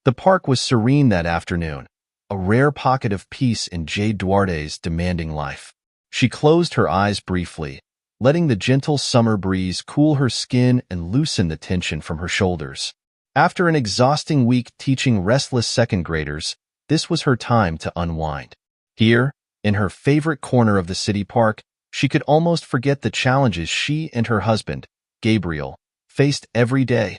The park was serene that afternoon, a rare pocket of peace in Jade Duarte's demanding life. She closed her eyes briefly, letting the gentle summer breeze cool her skin and loosen the tension from her shoulders. After an exhausting week teaching restless second graders, this was her time to unwind. Here, in her favorite corner of the city park, she could almost forget the challenges she and her husband, Gabriel, faced every day,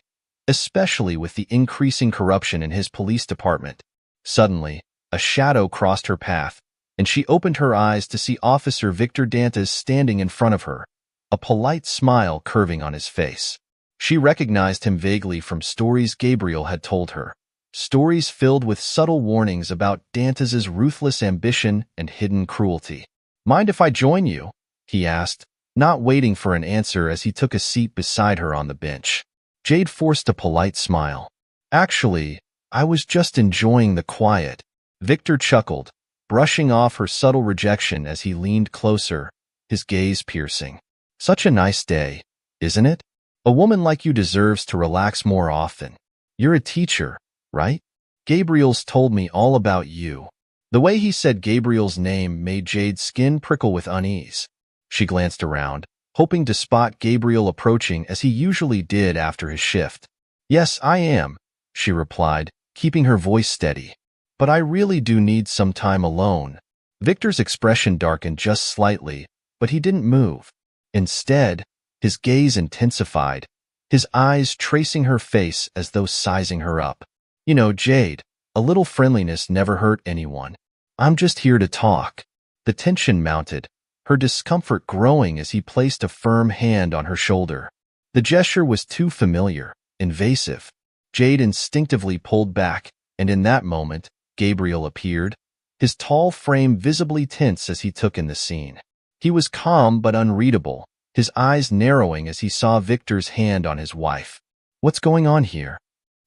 especially with the increasing corruption in his police department. Suddenly, a shadow crossed her path, and she opened her eyes to see Officer Victor Dantas standing in front of her, a polite smile curving on his face. She recognized him vaguely from stories Gabriel had told her, stories filled with subtle warnings about Dantas's ruthless ambition and hidden cruelty. "Mind if I join you?" he asked, not waiting for an answer as he took a seat beside her on the bench. Jade forced a polite smile. "Actually, I was just enjoying the quiet." Victor chuckled, brushing off her subtle rejection as he leaned closer, his gaze piercing. "Such a nice day, isn't it? A woman like you deserves to relax more often. You're a teacher, right? Gabriel's told me all about you." The way he said Gabriel's name made Jade's skin prickle with unease. She glanced around, hoping to spot Gabriel approaching as he usually did after his shift. "Yes, I am," she replied, keeping her voice steady. "But I really do need some time alone." Victor's expression darkened just slightly, but he didn't move. Instead, his gaze intensified, his eyes tracing her face as though sizing her up. "You know, Jade, a little friendliness never hurt anyone. I'm just here to talk." The tension mounted, her discomfort growing as he placed a firm hand on her shoulder. The gesture was too familiar, invasive. Jade instinctively pulled back, and in that moment, Gabriel appeared, his tall frame visibly tense as he took in the scene. He was calm but unreadable, his eyes narrowing as he saw Victor's hand on his wife. "What's going on here?"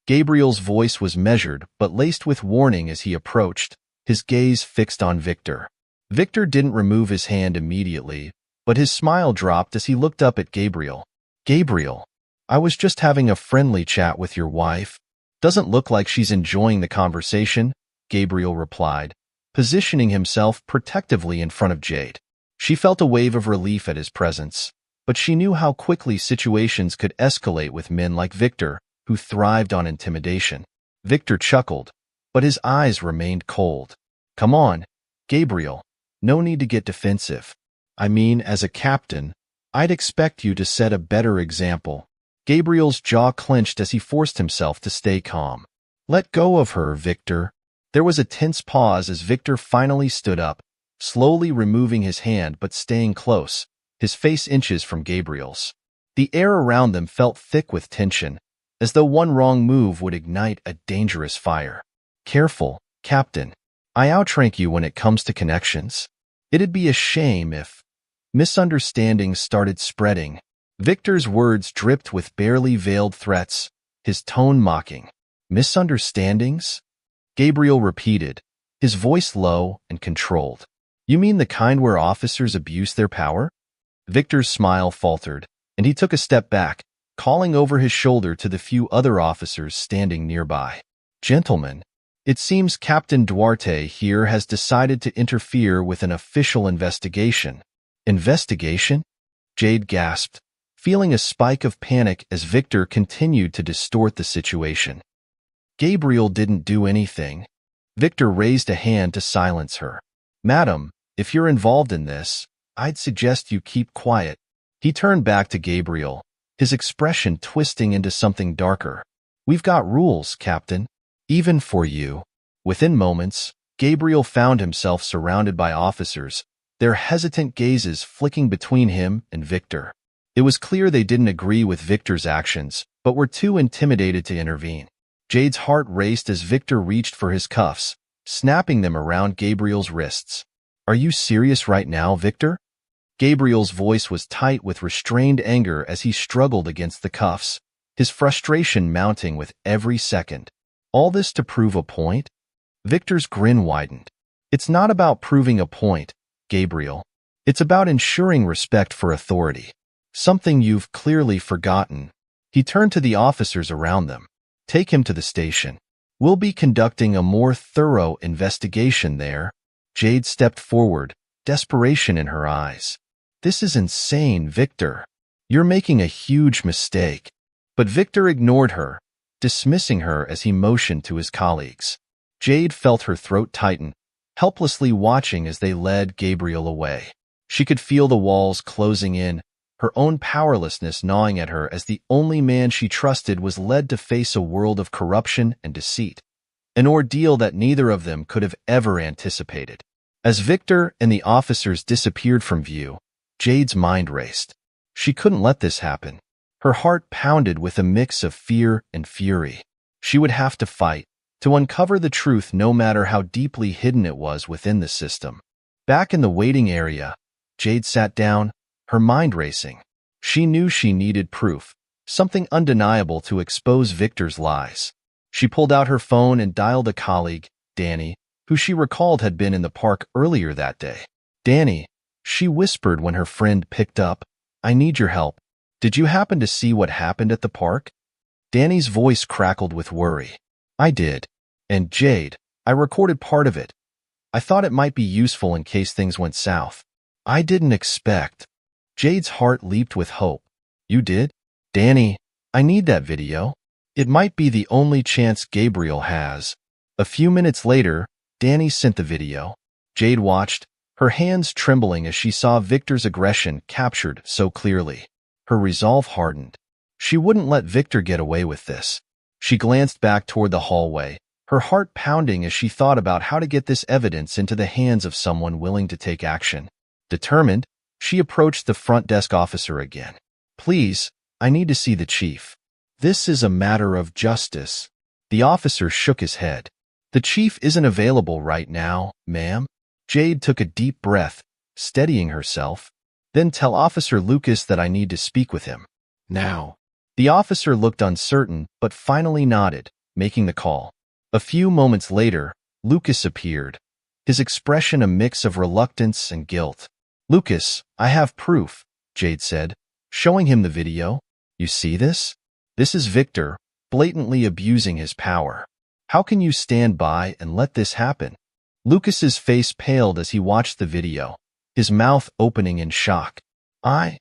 Gabriel's voice was measured but laced with warning as he approached, his gaze fixed on Victor. Victor didn't remove his hand immediately, but his smile dropped as he looked up at Gabriel. "Gabriel, I was just having a friendly chat with your wife. Doesn't look like she's enjoying the conversation," Gabriel replied, positioning himself protectively in front of Jade. She felt a wave of relief at his presence, but she knew how quickly situations could escalate with men like Victor, who thrived on intimidation. Victor chuckled, but his eyes remained cold. "Come on, Gabriel. No need to get defensive. I mean, as a captain, I'd expect you to set a better example." Gabriel's jaw clenched as he forced himself to stay calm. "Let go of her, Victor." There was a tense pause as Victor finally stood up, slowly removing his hand but staying close, his face inches from Gabriel's. The air around them felt thick with tension, as though one wrong move would ignite a dangerous fire. "Careful, Captain. I outrank you when it comes to connections. It'd be a shame if..." Misunderstandings started spreading. Victor's words dripped with barely veiled threats, his tone mocking. "Misunderstandings?" Gabriel repeated, his voice low and controlled. "You mean the kind where officers abuse their power?" Victor's smile faltered, and he took a step back, calling over his shoulder to the few other officers standing nearby. "Gentlemen, it seems Captain Duarte here has decided to interfere with an official investigation." "Investigation?" Jade gasped, feeling a spike of panic as Victor continued to distort the situation. "Gabriel didn't do anything." Victor raised a hand to silence her. "Madam, if you're involved in this, I'd suggest you keep quiet." He turned back to Gabriel, his expression twisting into something darker. "We've got rules, Captain. Even for you." Within moments, Gabriel found himself surrounded by officers, their hesitant gazes flicking between him and Victor. It was clear they didn't agree with Victor's actions, but were too intimidated to intervene. Jade's heart raced as Victor reached for his cuffs, snapping them around Gabriel's wrists. "Are you serious right now, Victor?" Gabriel's voice was tight with restrained anger as he struggled against the cuffs, his frustration mounting with every second. "All this to prove a point?" Victor's grin widened. "It's not about proving a point, Gabriel. It's about ensuring respect for authority. Something you've clearly forgotten." He turned to the officers around them. "Take him to the station." We'll be conducting a more thorough investigation there. Jade stepped forward, desperation in her eyes. This is insane, Victor. You're making a huge mistake. But Victor ignored her, dismissing her as he motioned to his colleagues. Jade felt her throat tighten, helplessly watching as they led Gabriel away. She could feel the walls closing in, her own powerlessness gnawing at her as the only man she trusted was led to face a world of corruption and deceit, an ordeal that neither of them could have ever anticipated. As Victor and the officers disappeared from view, Jade's mind raced. She couldn't let this happen. Her heart pounded with a mix of fear and fury. She would have to fight, to uncover the truth no matter how deeply hidden it was within the system. Back in the waiting area, Jade sat down, her mind racing. She knew she needed proof, something undeniable to expose Victor's lies. She pulled out her phone and dialed a colleague, Danny, who she recalled had been in the park earlier that day. "Danny," she whispered when her friend picked up, "I need your help. Did you happen to see what happened at the park?" Danny's voice crackled with worry. "I did. And Jade, I recorded part of it. I thought it might be useful in case things went south." "I didn't expect." Jade's heart leaped with hope. "You did?" "Danny, I need that video. It might be the only chance Gabriel has." A few minutes later, Danny sent the video. Jade watched, her hands trembling as she saw Victor's aggression captured so clearly. Her resolve hardened. She wouldn't let Victor get away with this. She glanced back toward the hallway, her heart pounding as she thought about how to get this evidence into the hands of someone willing to take action. Determined, she approached the front desk officer again. "Please, I need to see the chief. This is a matter of justice." The officer shook his head. "The chief isn't available right now, ma'am." Jade took a deep breath, steadying herself. "Then tell Officer Lucas that I need to speak with him. Now." The officer looked uncertain, but finally nodded, making the call. A few moments later, Lucas appeared, his expression a mix of reluctance and guilt. "Lucas, I have proof," Jade said, showing him the video. "You see this? This is Victor, blatantly abusing his power. How can you stand by and let this happen?" Lucas's face paled as he watched the video, his mouth opening in shock. I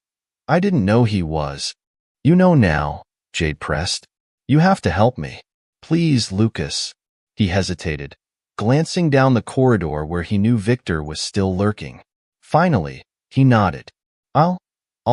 didn't know he was." "You know now," Jade pressed. "You have to help me. Please, Lucas." He hesitated, glancing down the corridor where he knew Victor was still lurking. Finally, he nodded. I'll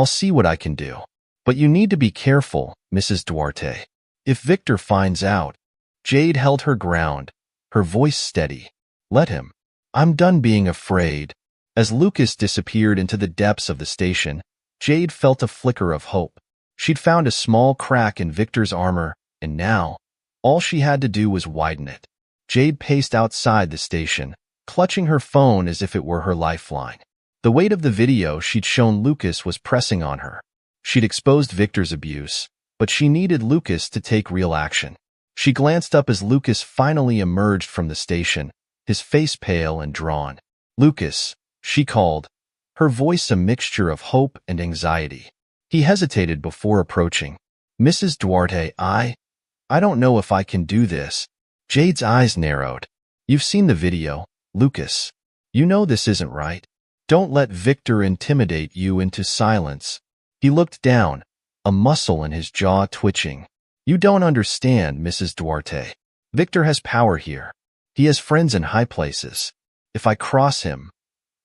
see what I can do. But you need to be careful, Mrs. Duarte. If Victor finds out." Jade held her ground, her voice steady. "Let him. I'm done being afraid." As Lucas disappeared into the depths of the station, Jade felt a flicker of hope. She'd found a small crack in Victor's armor, and now, all she had to do was widen it. Jade paced outside the station, clutching her phone as if it were her lifeline. The weight of the video she'd shown Lucas was pressing on her. She'd exposed Victor's abuse, but she needed Lucas to take real action. She glanced up as Lucas finally emerged from the station, his face pale and drawn. "Lucas," she called, her voice a mixture of hope and anxiety. He hesitated before approaching. "Mrs. Duarte, I don't know if I can do this." Jade's eyes narrowed. "You've seen the video, Lucas. You know this isn't right. Don't let Victor intimidate you into silence." He looked down, a muscle in his jaw twitching. "You don't understand, Mrs. Duarte. Victor has power here. He has friends in high places. If I cross him,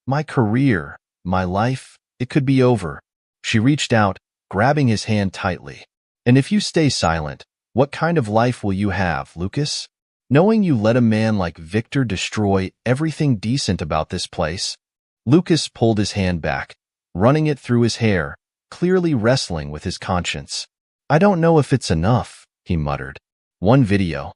my career, my life, it could be over." She reached out, grabbing his hand tightly. "And if you stay silent, what kind of life will you have, Lucas? Knowing you let a man like Victor destroy everything decent about this place?" Lucas pulled his hand back, running it through his hair, clearly wrestling with his conscience. "I don't know if it's enough," he muttered. "One video.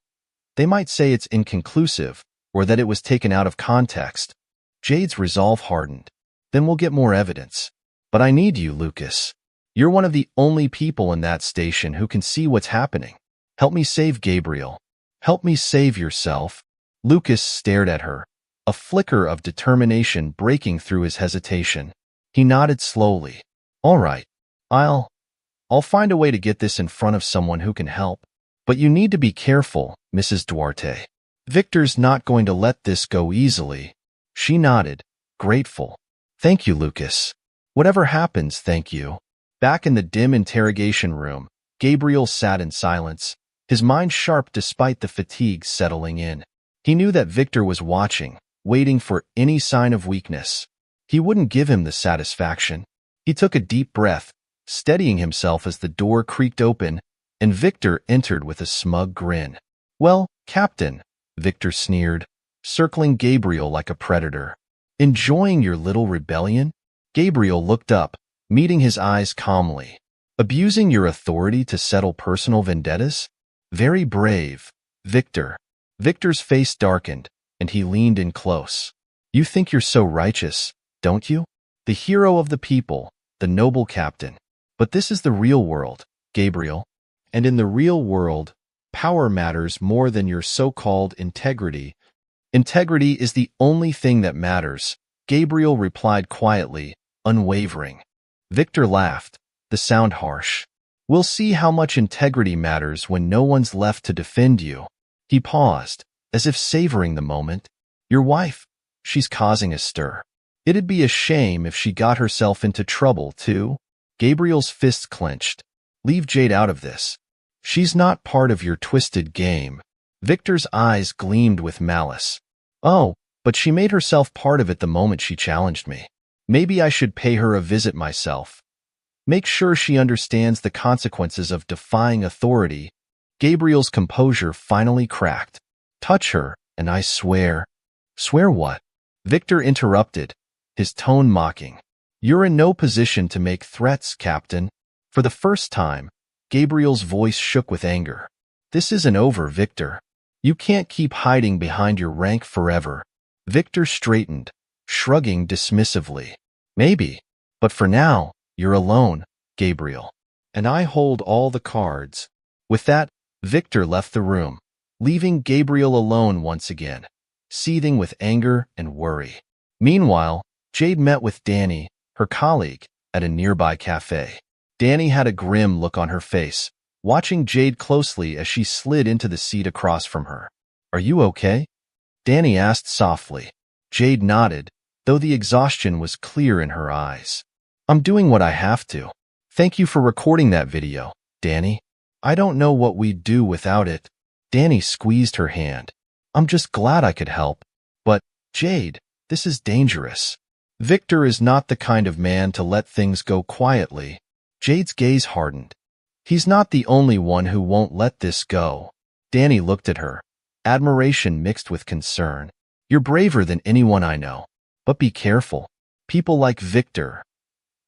They might say it's inconclusive, or that it was taken out of context." Jade's resolve hardened. "Then we'll get more evidence. But I need you, Lucas. You're one of the only people in that station who can see what's happening. Help me save Gabriel. Help me save yourself." Lucas stared at her, a flicker of determination breaking through his hesitation. He nodded slowly. "All right. I'll find a way to get this in front of someone who can help." But you need to be careful, Mrs. Duarte. Victor's not going to let this go easily. She nodded, grateful. Thank you, Lucas. Whatever happens, thank you. Back in the dim interrogation room, Gabriel sat in silence, his mind sharp despite the fatigue settling in. He knew that Victor was watching, waiting for any sign of weakness. He wouldn't give him the satisfaction. He took a deep breath, steadying himself as the door creaked open, and Victor entered with a smug grin. Well, Captain, Victor sneered, circling Gabriel like a predator. Enjoying your little rebellion? Gabriel looked up, meeting his eyes calmly. Abusing your authority to settle personal vendettas? Very brave, Victor. Victor's face darkened, and he leaned in close. You think you're so righteous, don't you? The hero of the people, the noble captain. But this is the real world, Gabriel. And in the real world, power matters more than your so-called integrity. Integrity is the only thing that matters, Gabriel replied quietly, unwavering. Victor laughed, the sound harsh. We'll see how much integrity matters when no one's left to defend you. He paused, as if savoring the moment. Your wife, she's causing a stir. It'd be a shame if she got herself into trouble, too. Gabriel's fists clenched. Leave Jade out of this. She's not part of your twisted game. Victor's eyes gleamed with malice. Oh, but she made herself part of it the moment she challenged me. Maybe I should pay her a visit myself. Make sure she understands the consequences of defying authority. Gabriel's composure finally cracked. Touch her, and I swear. Swear what? Victor interrupted, his tone mocking. You're in no position to make threats, Captain. For the first time, Gabriel's voice shook with anger. This isn't over, Victor. You can't keep hiding behind your rank forever. Victor straightened, shrugging dismissively. Maybe, but for now, you're alone, Gabriel. And I hold all the cards. With that, Victor left the room, leaving Gabriel alone once again, seething with anger and worry. Meanwhile, Jade met with Danny, her colleague, at a nearby cafe. Danny had a grim look on her face, watching Jade closely as she slid into the seat across from her. Are you okay? Danny asked softly. Jade nodded, though the exhaustion was clear in her eyes. I'm doing what I have to. Thank you for recording that video, Danny. I don't know what we'd do without it. Danny squeezed her hand. I'm just glad I could help. But, Jade, this is dangerous. Victor is not the kind of man to let things go quietly. Jade's gaze hardened. He's not the only one who won't let this go. Danny looked at her, admiration mixed with concern. You're braver than anyone I know. But be careful. People like Victor,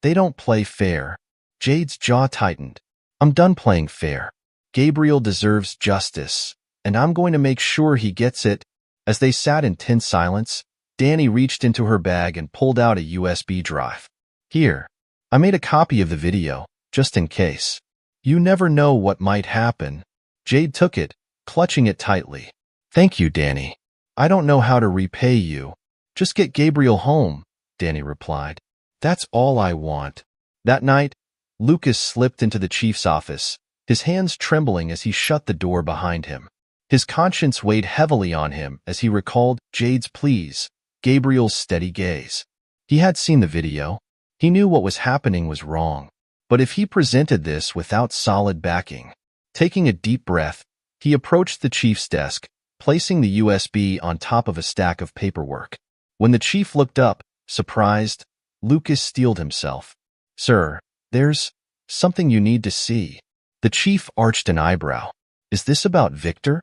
they don't play fair. Jade's jaw tightened. I'm done playing fair. Gabriel deserves justice, and I'm going to make sure he gets it. As they sat in tense silence, Danny reached into her bag and pulled out a USB drive. Here, I made a copy of the video, just in case. You never know what might happen. Jade took it, clutching it tightly. Thank you, Danny. I don't know how to repay you. Just get Gabriel home, Danny replied. That's all I want. That night, Lucas slipped into the chief's office, his hands trembling as he shut the door behind him. His conscience weighed heavily on him as he recalled Jade's pleas, Gabriel's steady gaze. He had seen the video. He knew what was happening was wrong. But if he presented this without solid backing, taking a deep breath, he approached the chief's desk, placing the USB on top of a stack of paperwork. When the chief looked up, surprised, Lucas steeled himself. Sir, there's something you need to see. The chief arched an eyebrow. Is this about Victor?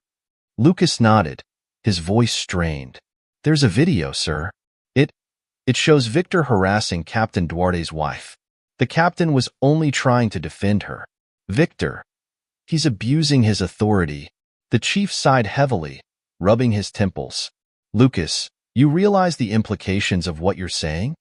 Lucas nodded, his voice strained. There's a video, sir. It shows Victor harassing Captain Duarte's wife. The captain was only trying to defend her. Victor, he's abusing his authority. The chief sighed heavily, rubbing his temples. Lucas, you realize the implications of what you're saying?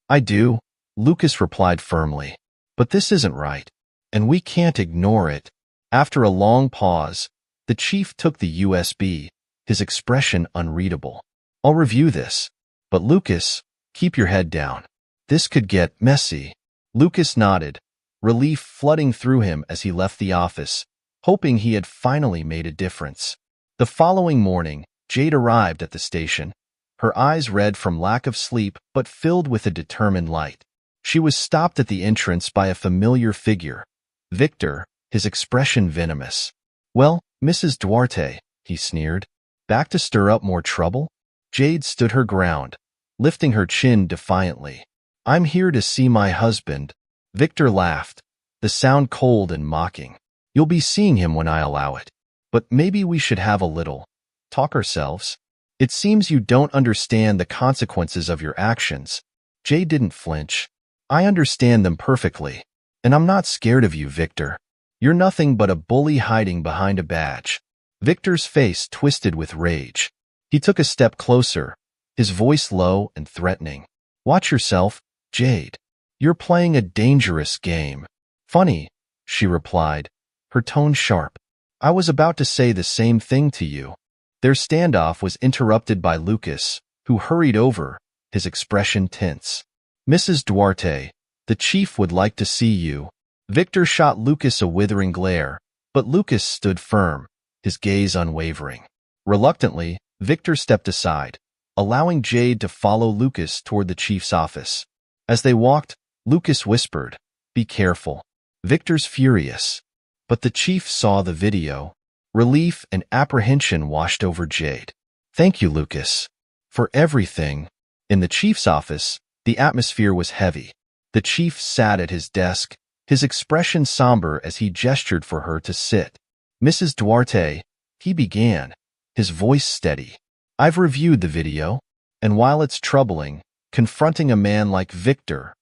I do, Lucas replied firmly. But this isn't right, and we can't ignore it. After a long pause, the chief took the USB, his expression unreadable. I'll review this. But Lucas, keep your head down. This could get messy. Lucas nodded, relief flooding through him as he left the office, hoping he had finally made a difference. The following morning, Jade arrived at the station, her eyes red from lack of sleep but filled with a determined light. She was stopped at the entrance by a familiar figure, Victor, his expression venomous. "Well, Mrs. Duarte," he sneered. "Back to stir up more trouble?" Jade stood her ground, lifting her chin defiantly. "I'm here to see my husband." Victor laughed, the sound cold and mocking. "You'll be seeing him when I allow it. But maybe we should have a little talk ourselves. It seems you don't understand the consequences of your actions." Jade didn't flinch. "I understand them perfectly. And I'm not scared of you, Victor. You're nothing but a bully hiding behind a badge." Victor's face twisted with rage. He took a step closer, his voice low and threatening. "Watch yourself, Jade. You're playing a dangerous game." "Funny," she replied, her tone sharp. "I was about to say the same thing to you." Their standoff was interrupted by Lucas, who hurried over, his expression tense. "Mrs. Duarte, the chief would like to see you." Victor shot Lucas a withering glare, but Lucas stood firm, his gaze unwavering. Reluctantly, Victor stepped aside, allowing Jade to follow Lucas toward the chief's office. As they walked, Lucas whispered, "Be careful. Victor's furious." But the chief saw the video. Relief and apprehension washed over Jade. "Thank you, Lucas, for everything." In the chief's office, the atmosphere was heavy. The chief sat at his desk, his expression somber as he gestured for her to sit. "Mrs. Duarte," he began, his voice steady. "I've reviewed the video, and while it's troubling, confronting a man like Victor,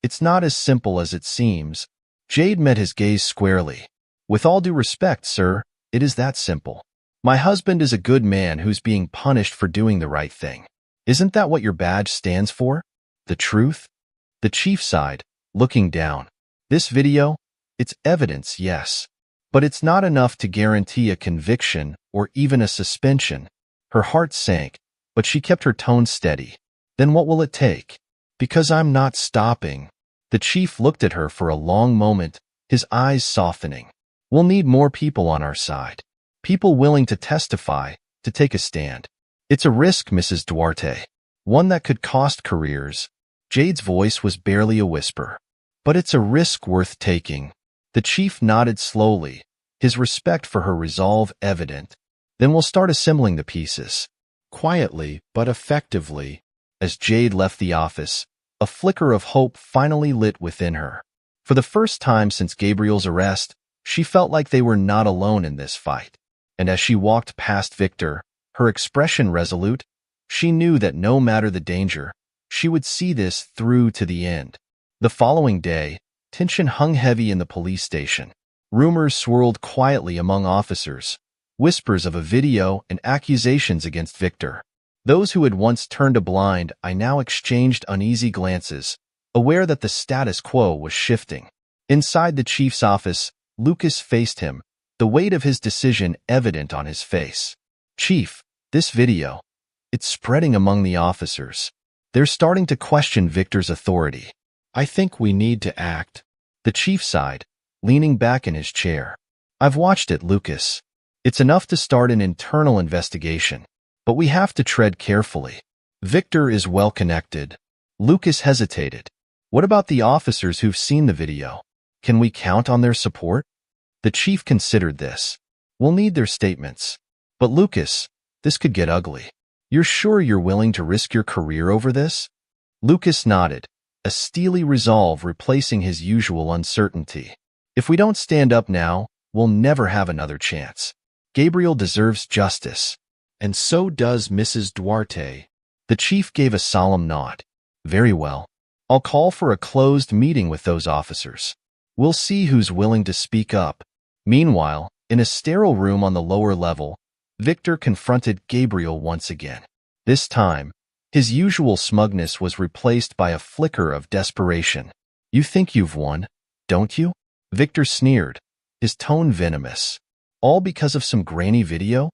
it's not as simple as it seems." Jade met his gaze squarely. "With all due respect, sir, it is that simple. My husband is a good man who's being punished for doing the right thing. Isn't that what your badge stands for? The truth?" The chief sighed, looking down. "This video? It's evidence, yes. But it's not enough to guarantee a conviction or even a suspension." Her heart sank, but she kept her tone steady. "Then what will it take?" "Because I'm not stopping." The chief looked at her for a long moment, his eyes softening. "We'll need more people on our side. People willing to testify, to take a stand. It's a risk, Mrs. Duarte. One that could cost careers." Jade's voice was barely a whisper. "But it's a risk worth taking." The chief nodded slowly, his respect for her resolve evident. "Then we'll start assembling the pieces." Quietly, but effectively. As Jade left the office, a flicker of hope finally lit within her. For the first time since Gabriel's arrest, she felt like they were not alone in this fight. And as she walked past Victor, her expression resolute, she knew that no matter the danger, she would see this through to the end. The following day, tension hung heavy in the police station. Rumors swirled quietly among officers, whispers of a video and accusations against Victor. Those who had once turned a blind eye now exchanged uneasy glances, aware that the status quo was shifting. Inside the chief's office, Lucas faced him, the weight of his decision evident on his face. "Chief, this video, it's spreading among the officers. They're starting to question Victor's authority. I think we need to act." The chief sighed, leaning back in his chair. "I've watched it, Lucas. It's enough to start an internal investigation. But we have to tread carefully. Victor is well connected." Lucas hesitated. "What about the officers who've seen the video? Can we count on their support?" The chief considered this. "We'll need their statements. But Lucas, this could get ugly. You're sure you're willing to risk your career over this?" Lucas nodded, a steely resolve replacing his usual uncertainty. "If we don't stand up now, we'll never have another chance. Gabriel deserves justice. And so does Mrs. Duarte." The chief gave a solemn nod. "Very well. I'll call for a closed meeting with those officers. We'll see who's willing to speak up." Meanwhile, in a sterile room on the lower level, Victor confronted Gabriel once again. This time, his usual smugness was replaced by a flicker of desperation. "You think you've won, don't you?" Victor sneered, his tone venomous. "All because of some grainy video?"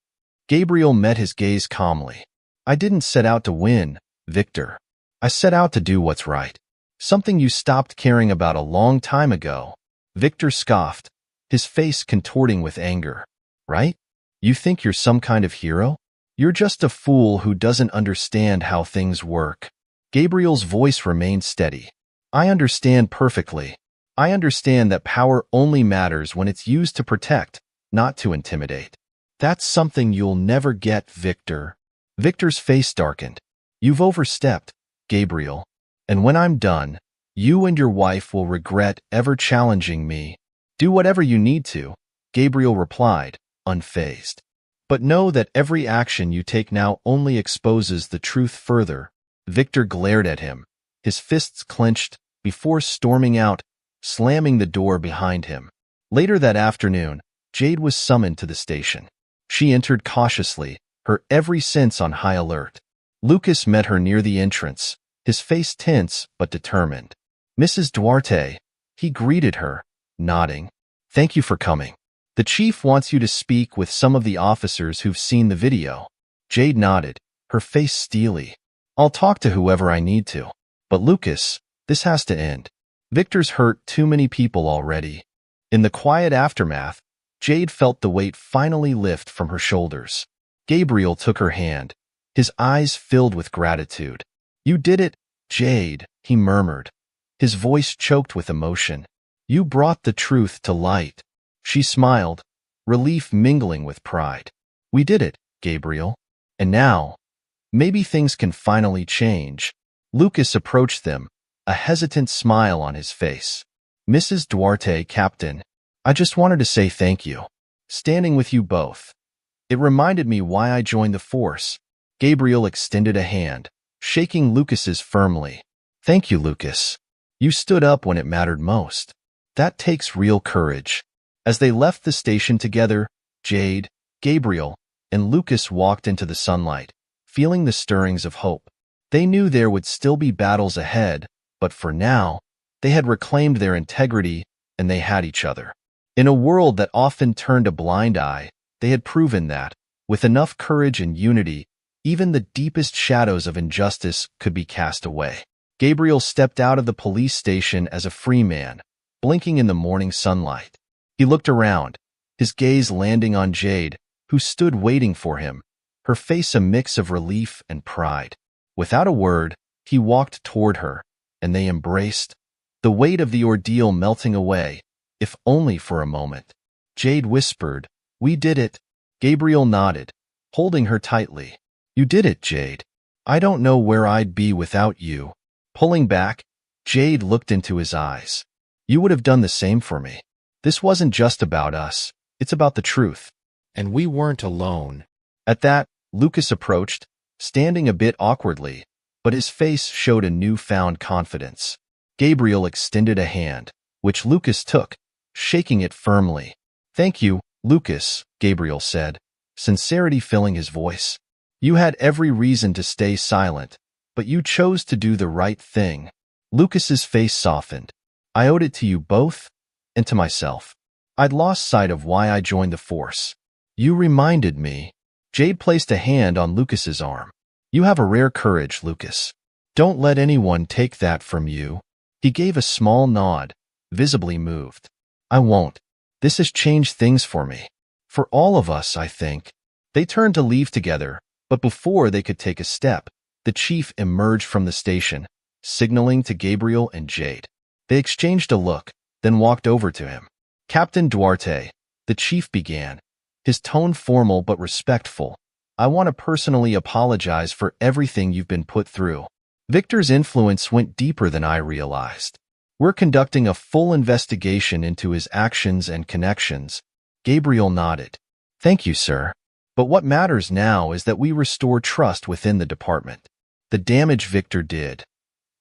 Gabriel met his gaze calmly. "I didn't set out to win, Victor. I set out to do what's right. Something you stopped caring about a long time ago." Victor scoffed, his face contorting with anger. Right? You think you're some kind of hero? You're just a fool who doesn't understand how things work. Gabriel's voice remained steady. I understand perfectly. I understand that power only matters when it's used to protect, not to intimidate. That's something you'll never get, Victor. Victor's face darkened. You've overstepped, Gabriel. And when I'm done, you and your wife will regret ever challenging me. Do whatever you need to, Gabriel replied, unfazed. But know that every action you take now only exposes the truth further. Victor glared at him, his fists clenched, before storming out, slamming the door behind him. Later that afternoon, Jade was summoned to the station. She entered cautiously, her every sense on high alert. Lucas met her near the entrance, his face tense but determined. Mrs. Duarte, he greeted her, nodding. Thank you for coming. The chief wants you to speak with some of the officers who've seen the video. Jade nodded, her face steely. I'll talk to whoever I need to. But Lucas, this has to end. Victor's hurt too many people already. In the quiet aftermath, Jade felt the weight finally lift from her shoulders. Gabriel took her hand, his eyes filled with gratitude. You did it, Jade, he murmured, his voice choked with emotion. You brought the truth to light. She smiled, relief mingling with pride. We did it, Gabriel. And now, maybe things can finally change. Lucas approached them, a hesitant smile on his face. Mrs. Duarte, Captain, I just wanted to say thank you. Standing with you both. It reminded me why I joined the force. Gabriel extended a hand, shaking Lucas's firmly. Thank you, Lucas. You stood up when it mattered most. That takes real courage. As they left the station together, Jade, Gabriel, and Lucas walked into the sunlight, feeling the stirrings of hope. They knew there would still be battles ahead, but for now, they had reclaimed their integrity and they had each other. In a world that often turned a blind eye, they had proven that, with enough courage and unity, even the deepest shadows of injustice could be cast away. Gabriel stepped out of the police station as a free man, blinking in the morning sunlight. He looked around, his gaze landing on Jade, who stood waiting for him, her face a mix of relief and pride. Without a word, he walked toward her, and they embraced, the weight of the ordeal melting away, if only for a moment. Jade whispered, We did it. Gabriel nodded, holding her tightly. You did it, Jade. I don't know where I'd be without you. Pulling back, Jade looked into his eyes. You would have done the same for me. This wasn't just about us. It's about the truth. And we weren't alone. At that, Lucas approached, standing a bit awkwardly, but his face showed a newfound confidence. Gabriel extended a hand, which Lucas took, shaking it firmly. Thank you, Lucas, Gabriel said, sincerity filling his voice. You had every reason to stay silent, but you chose to do the right thing. Lucas's face softened. I owed it to you both, and to myself. I'd lost sight of why I joined the force. You reminded me. Jade placed a hand on Lucas's arm. You have a rare courage, Lucas. Don't let anyone take that from you. He gave a small nod, visibly moved. I won't. This has changed things for me. For all of us, I think. They turned to leave together, but before they could take a step, the chief emerged from the station, signaling to Gabriel and Jade. They exchanged a look, then walked over to him. Captain Duarte, the chief began, his tone formal but respectful. I want to personally apologize for everything you've been put through. Victor's influence went deeper than I realized. We're conducting a full investigation into his actions and connections. Gabriel nodded. Thank you, sir. But what matters now is that we restore trust within the department. The damage Victor did.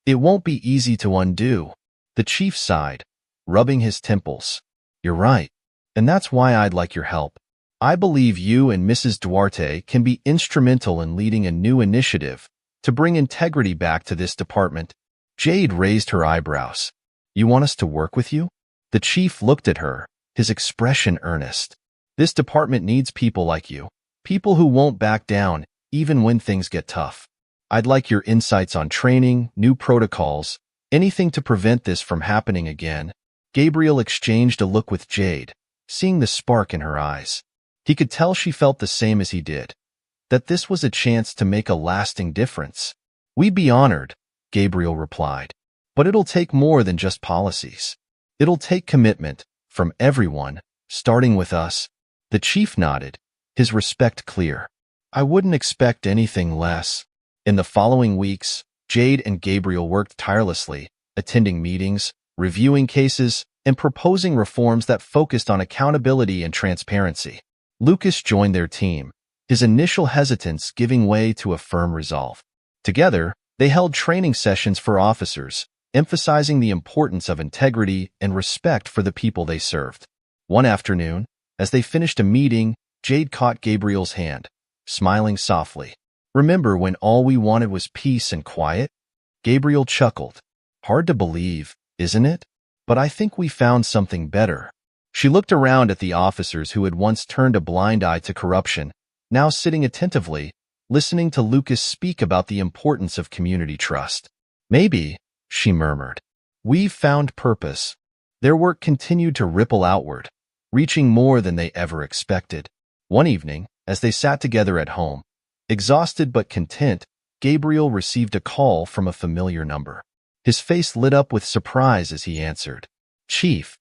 It won't be easy to undo. The chief sighed, rubbing his temples. You're right. And that's why I'd like your help. I believe you and Mrs. Duarte can be instrumental in leading a new initiative to bring integrity back to this department. Jade raised her eyebrows. You want us to work with you? The chief looked at her, his expression earnest. This department needs people like you, people who won't back down even when things get tough. I'd like your insights on training, new protocols, anything to prevent this from happening again. Gabriel exchanged a look with Jade, seeing the spark in her eyes. He could tell she felt the same as he did, that this was a chance to make a lasting difference. "We'd be honored," Gabriel replied, "but it'll take more than just policies. It'll take commitment from everyone, starting with us." The chief nodded, his respect clear. "I wouldn't expect anything less." In the following weeks, Jade and Gabriel worked tirelessly, attending meetings, reviewing cases, and proposing reforms that focused on accountability and transparency. Lucas joined their team, his initial hesitance giving way to a firm resolve. Together, they held training sessions for officers, emphasizing the importance of integrity and respect for the people they served. One afternoon, as they finished a meeting, Jade caught Gabriel's hand, smiling softly. "Remember when all we wanted was peace and quiet?" Gabriel chuckled. "Hard to believe, isn't it? But I think we found something better." She looked around at the officers who had once turned a blind eye to corruption, now sitting attentively, listening to Lucas speak about the importance of community trust. "Maybe," she murmured, "we've found purpose." Their work continued to ripple outward, reaching more than they ever expected. One evening, as they sat together at home, exhausted but content, Gabriel received a call from a familiar number. His face lit up with surprise as he answered. "Chief."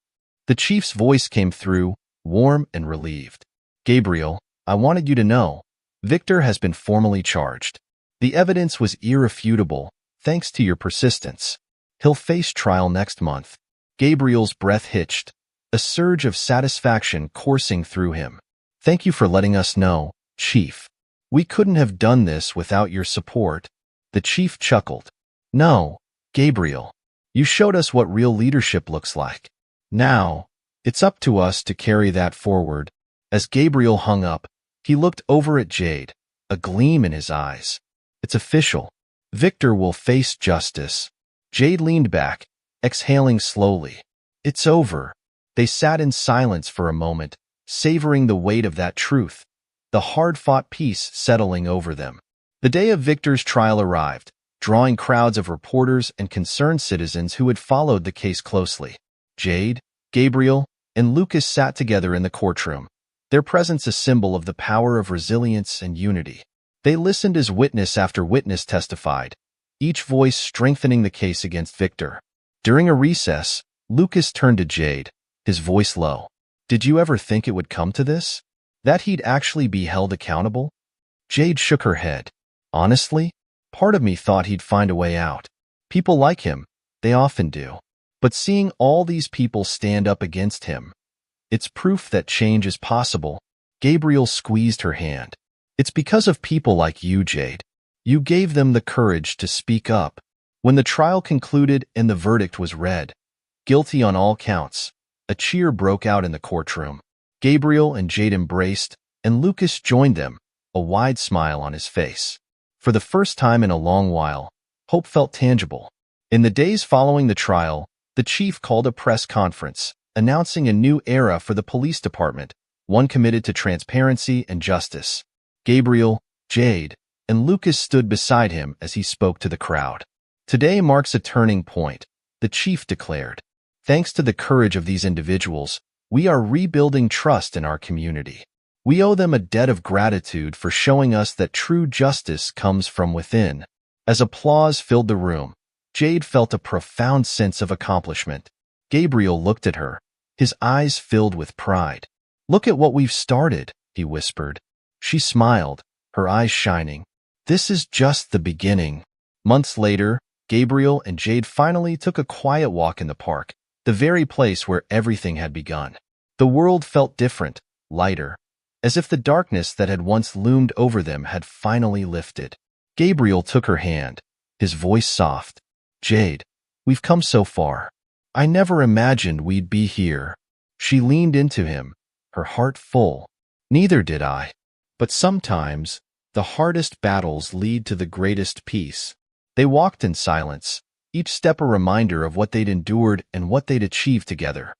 The chief's voice came through, warm and relieved. "Gabriel, I wanted you to know, Victor has been formally charged. The evidence was irrefutable, thanks to your persistence. He'll face trial next month." Gabriel's breath hitched, a surge of satisfaction coursing through him. "Thank you for letting us know, Chief. We couldn't have done this without your support." The chief chuckled. "No, Gabriel. You showed us what real leadership looks like. Now, it's up to us to carry that forward." As Gabriel hung up, he looked over at Jade, a gleam in his eyes. "It's official. Victor will face justice." Jade leaned back, exhaling slowly. "It's over." They sat in silence for a moment, savoring the weight of that truth, the hard-fought peace settling over them. The day of Victor's trial arrived, drawing crowds of reporters and concerned citizens who had followed the case closely. Jade, Gabriel, and Lucas sat together in the courtroom, their presence a symbol of the power of resilience and unity. They listened as witness after witness testified, each voice strengthening the case against Victor. During a recess, Lucas turned to Jade, his voice low. "Did you ever think it would come to this? That he'd actually be held accountable?" Jade shook her head. "Honestly, part of me thought he'd find a way out. People like him, they often do. But seeing all these people stand up against him, it's proof that change is possible." Gabriel squeezed her hand. "It's because of people like you, Jade. You gave them the courage to speak up." When the trial concluded and the verdict was read, guilty on all counts, a cheer broke out in the courtroom. Gabriel and Jade embraced, and Lucas joined them, a wide smile on his face. For the first time in a long while, hope felt tangible. In the days following the trial, the chief called a press conference, announcing a new era for the police department, one committed to transparency and justice. Gabriel, Jade, and Lucas stood beside him as he spoke to the crowd. "Today marks a turning point," the chief declared. "Thanks to the courage of these individuals, we are rebuilding trust in our community. We owe them a debt of gratitude for showing us that true justice comes from within." As applause filled the room, Jade felt a profound sense of accomplishment. Gabriel looked at her, his eyes filled with pride. "Look at what we've started," he whispered. She smiled, her eyes shining. "This is just the beginning." Months later, Gabriel and Jade finally took a quiet walk in the park, the very place where everything had begun. The world felt different, lighter, as if the darkness that had once loomed over them had finally lifted. Gabriel took her hand, his voice soft. "Jade, we've come so far. I never imagined we'd be here." She leaned into him, her heart full. "Neither did I. But sometimes, the hardest battles lead to the greatest peace." They walked in silence, each step a reminder of what they'd endured and what they'd achieved together.